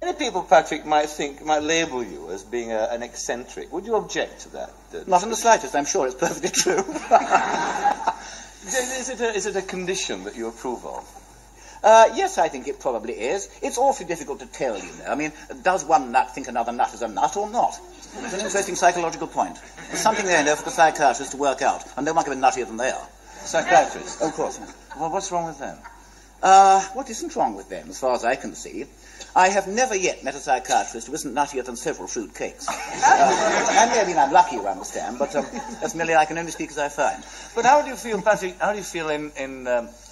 Many people, Patrick, might label you as being an eccentric. Would you object to that? Not in the slightest. I'm sure it's perfectly true. Is it a condition that you approve of? Yes, I think it probably is. It's awfully difficult to tell, you know. I mean, does one nut think another nut is a nut or not? It's an interesting psychological point. There's something there, you know, for the psychiatrists to work out, and no one can be nuttier than they are. Psychiatrists? Of course. Well, what's wrong with them? What isn't wrong with them, as far as I can see? I have never yet met a psychiatrist who isn't nuttier than several fruit cakes. I may have been unlucky, you understand, but that's merely I can only speak as I find. But how do you feel, Patrick, how do you feel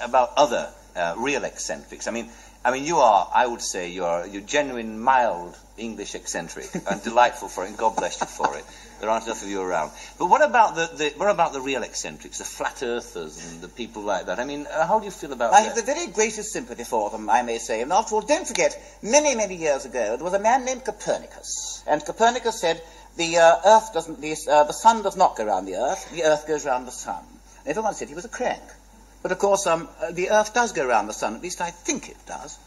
about other real eccentrics? I mean, you are, I would say, you're genuine, mild English eccentric, and delightful for it, and God bless you for it. There aren't enough of you around. But what about the real eccentrics, the flat earthers and the people like that? I mean, how do you feel about that? I have the very greatest sympathy for them, I may say. And after all, don't forget, many, many years ago, there was a man named Copernicus. And Copernicus said, the sun does not go round the earth goes round the sun. And everyone said he was a crank. But, of course, the Earth does go round the sun. At least I think it does.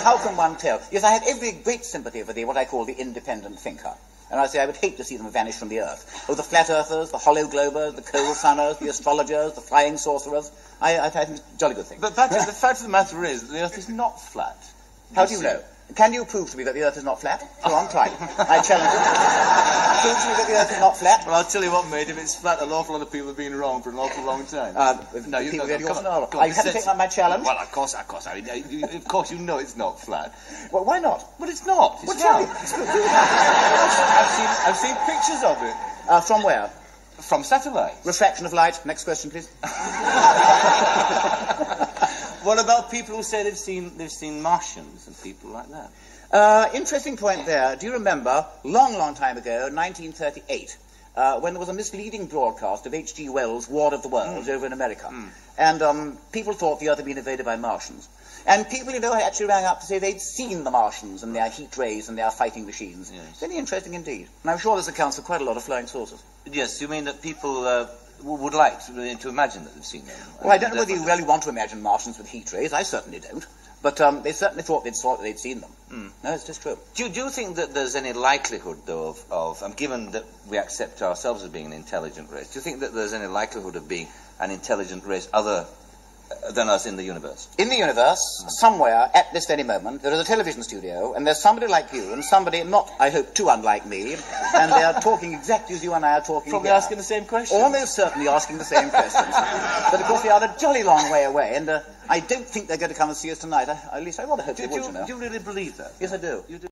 How can one tell? Yes, I have every great sympathy for what I call the independent thinker. And I say I would hate to see them vanish from the Earth. Oh, the flat earthers, the hollow globers, the coal sunners, the astrologers, the flying sorcerers. I think it's a jolly good thing. But, Patrick, the fact of the matter is that the Earth is not flat. How do you know? Can you prove to me that the Earth is not flat? Go on, try. I challenge you. Prove to me that the Earth is not flat. Well, I'll tell you what, mate, if it's flat, an awful lot of people have been wrong for an awful long time. No, you really often are. I haven't taken up my challenge. Well, of course. Of course, you know it's not flat. Well, why not? Well, it's not. It's round. I've seen pictures of it. From where? From satellites. Refraction of light. Next question, please. What about people who say they've seen Martians and people like that? Interesting point there. Do you remember, long time ago, 1938, when there was a misleading broadcast of H.G. Wells' War of the Worlds over in America? And people thought the Earth had been invaded by Martians. And people, you know, actually rang up to say they'd seen the Martians and their heat rays and their fighting machines. Yes. Very interesting indeed. And I'm sure this accounts for quite a lot of flying saucers. Yes, you mean that people would like to imagine that they've seen them? Well, I don't know whether you really want to imagine Martians with heat rays. I certainly don't. But they certainly thought they'd seen them. No, it's just true. Do you think that there's any likelihood, though, of given that we accept ourselves as being an intelligent race, do you think that there's any likelihood of being an intelligent race other than us in the universe? In the universe, somewhere, at this very moment, there is a television studio, and there's somebody like you, and somebody not, I hope, too unlike me, and they are talking exactly as you and I are talking Probably here. asking the same questions. Almost certainly asking the same questions. But, of course, they are a jolly long way away, and I don't think they're going to come and see us tonight. At least I rather hope they would, you know. Do you really believe that? Yes, I do. You do?